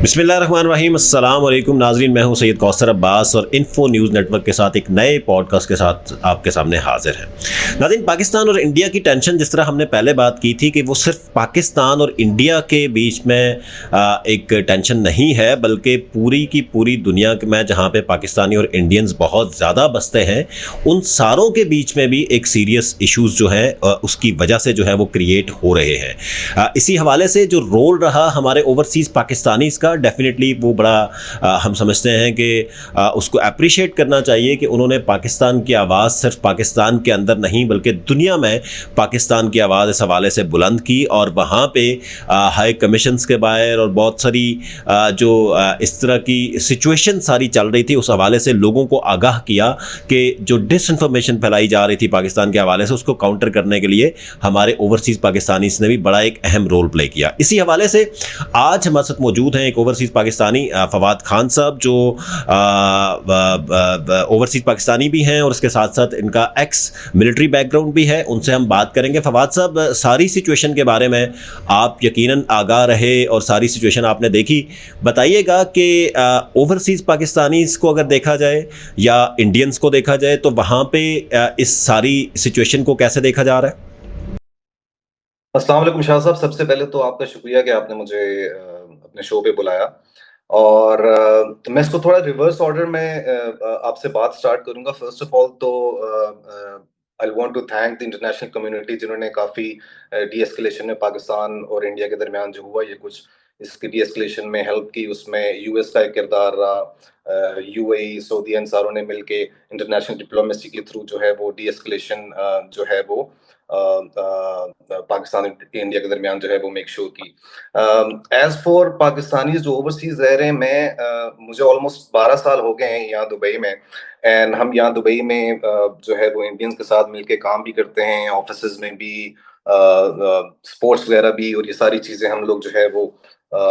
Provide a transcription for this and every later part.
बिस्मिल्लाहिर्रहमानिर्रहीम। अस्सलाम वालेकुम नाज़रीन, मैं हूं सैयद कौसर अब्बास और इन्फो न्यूज़ नेटवर्क के साथ एक नए पॉडकास्ट के साथ आपके सामने हाजिर है। नाज़रीन, पाकिस्तान और इंडिया की टेंशन जिस तरह हमने पहले बात की थी कि वो सिर्फ पाकिस्तान और इंडिया के बीच में एक टेंशन नहीं है, बल्कि पूरी की पूरी दुनिया में जहां पे पाकिस्तानी और इंडियंस बहुत ज़्यादा बसते हैं, उन सारों के बीच में भी एक सीरियस इश्यूज़ जो है उसकी वजह से जो है वो क्रिएट हो रहे हैं। इसी हवाले से जो रोल रहा हमारे ओवरसीज़ पाकिस्तानीज़ का, डेफिनेटली वो बड़ा हम समझते हैं कि उसको अप्रिशिएट करना चाहिए कि उन्होंने पाकिस्तान की आवाज़ सिर्फ पाकिस्तान के अंदर नहीं बल्कि दुनिया में पाकिस्तान की आवाज़ इस हवाले से बुलंद की और वहाँ पे हाई कमीशंस के बाहर और बहुत सारी जो इस तरह की सिचुएशन सारी चल रही थी, उस हवाले से लोगों को आगाह किया कि जो डिसइंफॉर्मेशन फैलाई जा रही थी पाकिस्तान के हवाले से, उसको काउंटर करने के लिए हमारे ओवरसीज़ पाकिस्तानीज़ ने भी बड़ा एक अहम रोल प्ले किया। इसी हवाले से आज हमारे साथ मौजूद हैं एक ओवरसीज़ पाकिस्तानी फवाद खान साहब, जो ओवरसीज़ पाकिस्तानी भी हैं और उसके साथ साथ इनका एक्स मिलिट्री बैकग्राउंड भी है। उनसे हम बात करेंगे। फवाद साहब, सारी सिचुएशन के बारे में आप यकीनन आगाह रहे और सारी सिचुएशन आपने देखी, बताइएगा कि ओवरसीज़ पाकिस्तानीज़ को अगर देखा जाए या इंडियंस को देखा जाए तो वहाँ पे इस सारी सिचुएशन को कैसे देखा जा रहा है? अस्सलाम वालेकुम शाह साहब, सबसे पहले तो आपका शुक्रिया कि आपने मुझे अपने शो पे बुलाया। और तो मैं इसको थोड़ा रिवर्स ऑर्डर में आपसे बात स्टार्ट करूंगा। फर्स्ट ऑफ ऑल तो I want to thank the international community, जिन्होंने काफ़ी डी एस्केलेशन में पाकिस्तान और इंडिया के दरमियान जो हुआ ये कुछ इसकी डी एस्केलेशन में हेल्प की। उसमें यूएस का एक किरदार रहा, यूएई, सऊदी अंसारों ने मिलके इंटरनेशनल डिप्लोमेसी के थ्रू जो है वो डी एस्केलेशन जो है वो पाकिस्तान और इंडिया के दरमियान जो है वो मेक श्योर की। एज फॉर पाकिस्तानी जो ओवरसीज रह रहे हैं, मुझे ऑलमोस्ट 12 साल हो गए हैं यहाँ दुबई में। एंड हम यहाँ दुबई में जो है वो इंडियंस के साथ मिलके काम भी करते हैं, ऑफिस में भी, स्पोर्ट्स वगैरह भी, और ये सारी चीजें हम लोग जो है वो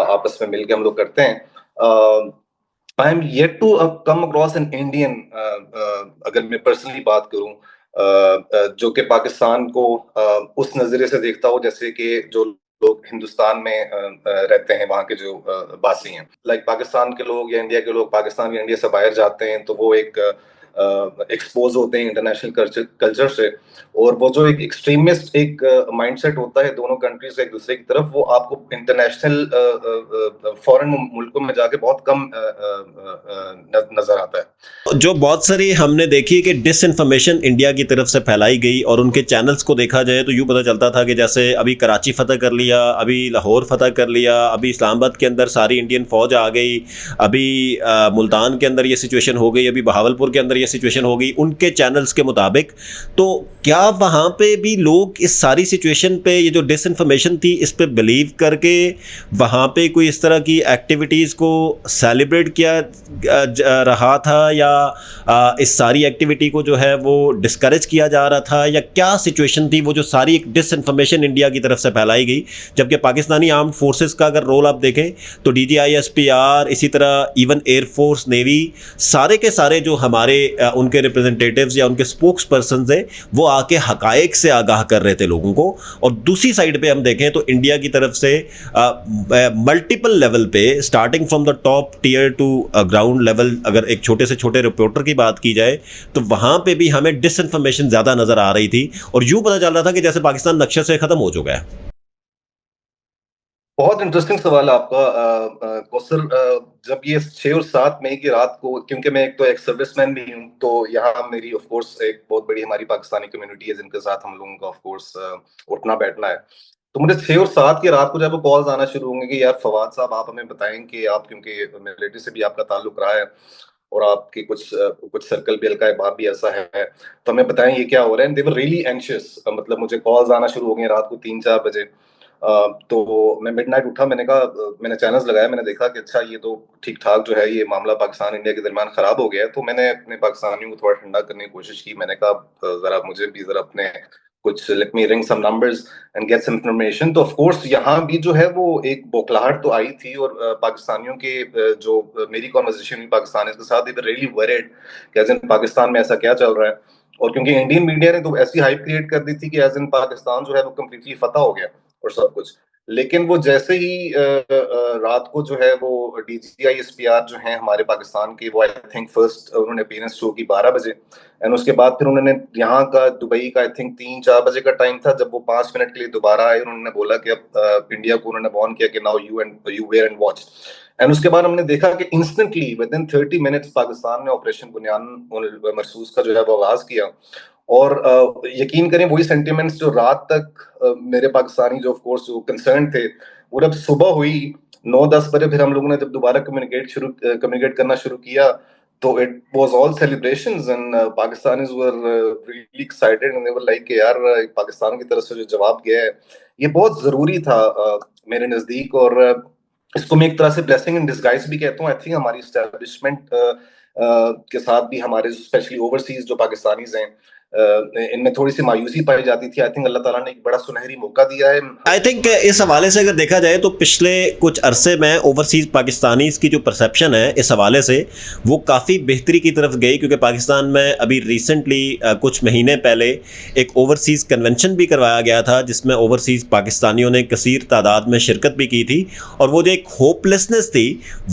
आपस में मिलके हम लोग करते हैं। I am yet to come across an Indian, अगर मैं पर्सनली बात करूं, जो कि पाकिस्तान को उस नजरिए से देखता हो जैसे कि जो लोग हिंदुस्तान में रहते हैं, वहाँ के जो बासी हैं। लाइक पाकिस्तान के लोग या इंडिया के लोग पाकिस्तान या इंडिया से बाहर जाते हैं तो वो एक एक्सपोज होते हैं इंटरनेशनल कल्चर से, और वो जो एक एक्सट्रीमिस्ट एक माइंडसेट होता है दोनों कंट्रीज से एक दूसरे की तरफ, वो आपको इंटरनेशनल फॉरेन मुल्कों में जाके बहुत कम नजर आता है। जो बहुत सारी हमने देखी कि डिसइंफॉर्मेशन इंडिया की तरफ से फैलाई गई, और उनके चैनल्स को देखा जाए तो यूँ पता चलता था कि जैसे अभी कराची फ़तह कर लिया, अभी लाहौर फ़तह कर लिया, अभी इस्लामाबाद के अंदर सारी इंडियन फ़ौज आ गई, अभी मुल्तान के अंदर ये सिचुएशन हो गई, अभी बहावलपुर के अंदर ये सिचुएशन हो गई उनके चैनल्स के मुताबिक। तो क्या वहाँ पे भी लोग इस सारी सिचुएशन पे, ये जो डिसइंफॉर्मेशन थी, इस पे बिलीव करके वहाँ पे कोई इस तरह की एक्टिविटीज़ को सेलिब्रेट किया रहा था, या इस सारी एक्टिविटी को जो है वो डिस्करेज किया जा रहा था, या क्या सिचुएशन थी वो जो सारी एक डिसइंफॉर्मेशन इंडिया की तरफ से फैलाई गई? जबकि पाकिस्तानी आर्म्ड फोर्सेस का अगर रोल आप देखें तो डीजीआई, एसपीआर, इसी तरह इवन एयरफोर्स, नेवी, सारे के सारे जो हमारे उनके रिप्रेजेंटेटिव्स या उनके स्पोक्स पर्सन है, वो आके हकायक से आगाह कर रहे थे लोगों को। और दूसरी साइड पे हम देखें तो इंडिया की तरफ से मल्टीपल लेवल पे, starting from the top tier to ground level, अगर एक छोटे से छोटे रिपोर्टर की बात की जाए तो वहाँ पे भी हमें डिसइंफॉर्मेशन ज़्यादा नज़र आ रही थी, और यूँ पता चल रहा था कि जैसे पाकिस्तान नक्शे से ख़त्म हो चुका है। बहुत इंटरेस्टिंग सवाल है आपका कौसर। जब ये 6 और 7 मई की रात को, क्योंकि मैं एक तो एक सर्विसमैन भी हूँ, तो यहाँ मेरी ऑफ कोर्स एक बहुत बड़ी हमारी पाकिस्तानी कम्युनिटी है जिनके साथ हम लोगों का ऑफ कोर्स उठना बैठना है। तो मुझे 6 और 7 की रात को जब वो कॉल्स आना शुरू होंगे कि यार फवाद साहब, आप हमें बताएं कि आप, क्योंकि मिलिट्री से भी आपका ताल्लुक रहा है और आपके कुछ सर्कल भी, हल्का बाप भी ऐसा है, तो हमें बताएं ये क्या हो रहा है। दे वर रियली एंशियस। मतलब मुझे कॉल्स आना शुरू हो गए रात को 3-4 बजे। तो मैं मिडनाइट उठा, मैंने कहा, मैंने चैनल्स लगाया, मैंने देखा कि अच्छा ये तो ठीक ठाक जो है ये मामला पाकिस्तान इंडिया के दरमियान खराब हो गया है। तो मैंने अपने पाकिस्तानियों को थोड़ा ठंडा करने की कोशिश की। मैंने कहा जरा मुझे भी जरा अपने कुछ, let me ring some numbers and get some information. तो ऑफ कोर्स यहाँ भी जो है वो एक बौखलाहट तो आई थी, और पाकिस्तानियों के जो मेरी कॉन्वर्सेशन हुई पाकिस्तानी के साथ, दे वर रियली वरीड कि एज इन पाकिस्तान में ऐसा क्या चल रहा है। और क्योंकि इंडियन मीडिया ने तो ऐसी हाइप क्रिएट कर दी थी कि एज इन पाकिस्तान जो है वो कम्प्लीटली फतह हो गया और सब कुछ। لیکن وہ جیسے ہی رات کو جو ہے وہ D G I S P R جو ہیں ہمارے پاکستان کے، وہ آئی تھنک فرسٹ انہوں نے اپیئرنس شو کی 12 بجے، اینڈ اس کے بعد پھر انہوں نے یہاں کا دبئی کا آئی تھنک 3-4 بجے کا ٹائم تھا، جب وہ 5 منٹ کے لیے دوبارہ آئے، انہوں نے بولا کہ اب انڈیا کو انہوں نے وارن کیا کہ now you wear and watch. اینڈ اس کے بعد ہم نے دیکھا کہ instantly within 30 minutes Pakistan نے آپریشن بنیان مرصوص کا جو ہے وہ آغاز کیا. اور یقین کریں وہی سینٹیمنٹس جو رات تک میرے پاکستانی جو آف کورس جو کنسرن تھے، وہ جب صبح ہوئی 9-10 بجے پھر ہم لوگوں نے جب دوبارہ کمیونیکیٹ کرنا شروع کیا، تو it was all celebrations and Pakistanis were really excited and they were like کہ یار پاکستان کی طرف سے جو جواب گیا ہے یہ بہت ضروری تھا میرے نزدیک. اور اس کو میں ایک طرح سے بلیسنگ ان ڈسگائز بھی کہتا ہوں. آئی تھنک ہماری اسٹیبلشمنٹ کے ساتھ بھی ہمارے اسپیشلی اوورسیز جو پاکستانیز ہیں ان میں تھوڑی سی مایوسی پائی جاتی تھی. آئی تھنک اللہ تعالیٰ نے ایک بڑا سنہری موقع دیا ہے. آئی تھنک اس حوالے سے اگر دیکھا جائے تو پچھلے کچھ عرصے میں اوورسیز پاکستانیز کی جو پرسیپشن ہے اس حوالے سے وہ کافی بہتری کی طرف گئی، کیونکہ پاکستان میں ابھی ریسنٹلی کچھ مہینے پہلے ایک اوورسیز کنونشن بھی کروایا گیا تھا، جس میں اوورسیز پاکستانیوں نے کثیر تعداد میں شرکت بھی کی تھی، اور وہ جو ایک ہوپ لیسنس تھی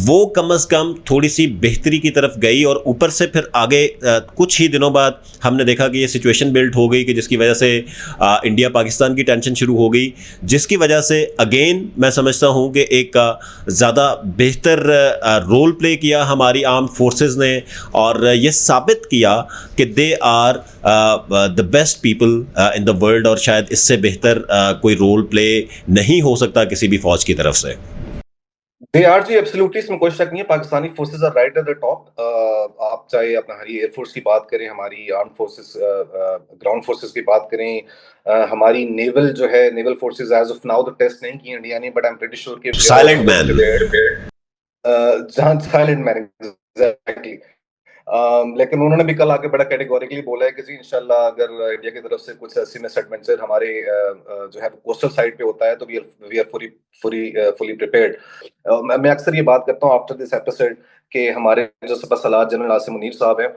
وہ کم از کم تھوڑی سی بہتری کی طرف گئی. اور اوپر سے پھر آگے کچھ ہی دنوں بعد ہم نے دیکھا کہ یہ سچویشن بلڈ ہو گئی کہ جس کی وجہ سے انڈیا پاکستان کی ٹینشن شروع ہو گئی، جس کی وجہ سے اگین میں سمجھتا ہوں کہ ایک زیادہ بہتر رول پلے کیا ہماری آرم فورسز نے، اور یہ ثابت کیا کہ they are the best people in the world, اور شاید اس سے بہتر کوئی رول پلے نہیں ہو سکتا کسی بھی فوج کی طرف سے. دے آر جی ایبسلیوٹلی، اس میں کوئی شک نہیں ہے. Pakistani forces are right at the top. آپ چاہے اپنا ہماری ایئر فورس کی بات کریں، ہماری آرم فورسز گراؤنڈ فورسز کی بات کریں، ہماری نیول جو ہے naval forces as of now تو ٹیسٹ نہیں کی انڈیا نے، but I am pretty sure کہ سائلنٹ مین، جہاں سائلنٹ مین ایگزیکٹلی. لیکن انہوں نے بھی کل آ کے بڑا کیٹیگوریکلی بولا ہے کہ جی انشاءاللہ اگر انڈیا کی طرف سے کچھ ایسی مس ایڈونچر ہمارے جو ہے کوسٹل سائڈ پہ ہوتا ہے تو وی آر فلی پریپیئرڈ. میں اکثر یہ بات کرتا ہوں آفٹر دس ایپیسوڈ کہ ہمارے جو سپہ سالار جنرل عاصم منیر صاحب ہیں،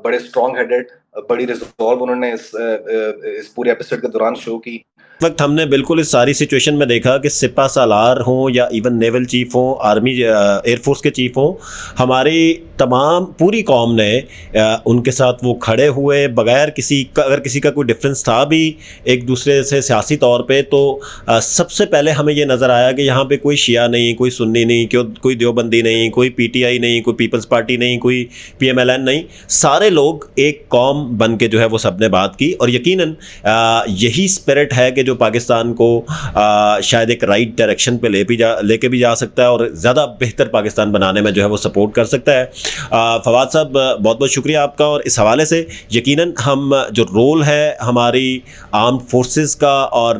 بڑے اسٹرانگ ہیڈڈ، بڑی ریزالو انہوں نے اس پورے ایپیسوڈ کے دوران شو کی. اس وقت ہم نے بالکل اس ساری سچویشن میں دیکھا کہ سپہ سالار ہوں یا ایون نیول چیف ہوں، آرمی ایئر فورس کے چیف ہوں، ہماری تمام پوری قوم نے ان کے ساتھ وہ کھڑے ہوئے بغیر اگر کسی کا کوئی ڈفرینس تھا بھی ایک دوسرے سے سیاسی طور پہ، تو سب سے پہلے ہمیں یہ نظر آیا کہ یہاں پہ کوئی شیعہ نہیں، کوئی سنی نہیں، کوئی دیوبندی نہیں، کوئی پی ٹی آئی نہیں، کوئی پیپلز پارٹی نہیں، کوئی پی ایم ایل این نہیں، سارے لوگ ایک قوم بن کے جو ہے وہ سب نے بات کی. اور یقیناً یہی اسپرٹ ہے کہ جو پاکستان کو شاید ایک رائٹ ڈائریکشن پہ لے کے بھی جا سکتا ہے، اور زیادہ بہتر پاکستان بنانے میں جو ہے وہ سپورٹ کر سکتا ہے. فواد صاحب بہت بہت شکریہ آپ کا. اور اس حوالے سے یقیناً ہم جو رول ہے ہماری آرم فورسز کا، اور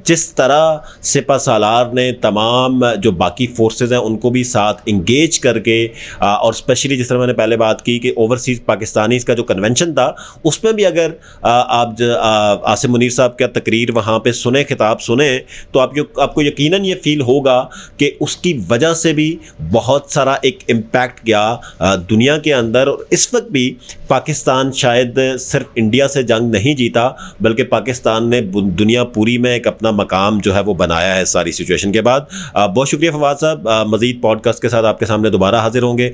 جس طرح سپہ سالار نے تمام جو باقی فورسز ہیں ان کو بھی ساتھ انگیج کر کے، اور اسپیشلی جس طرح میں نے پہلے بات کی کہ اوورسیز پاکستانیز کا جو کنونشن تھا اس میں بھی اگر آپ عاصم منیر صاحب کا تقریر وہاں پہ سنیں، خطاب سنیں، تو آپ کو یقیناً یہ فیل ہوگا کہ اس کی وجہ سے بھی بہت سارا ایک امپیکٹ گیا دنیا کے اندر. اور اس وقت بھی پاکستان شاید صرف انڈیا سے جنگ نہیں جیتا، بلکہ پاکستان نے دنیا پوری میں ایک اپنا مقام جو ہے وہ بنایا ہے ساری سچویشن کے بعد. بہت شکریہ فواد صاحب. مزید پوڈ کاسٹ کے ساتھ آپ کے سامنے دوبارہ حاضر ہوں گے.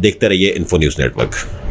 دیکھتے رہیے انفو نیوز نیٹ ورک.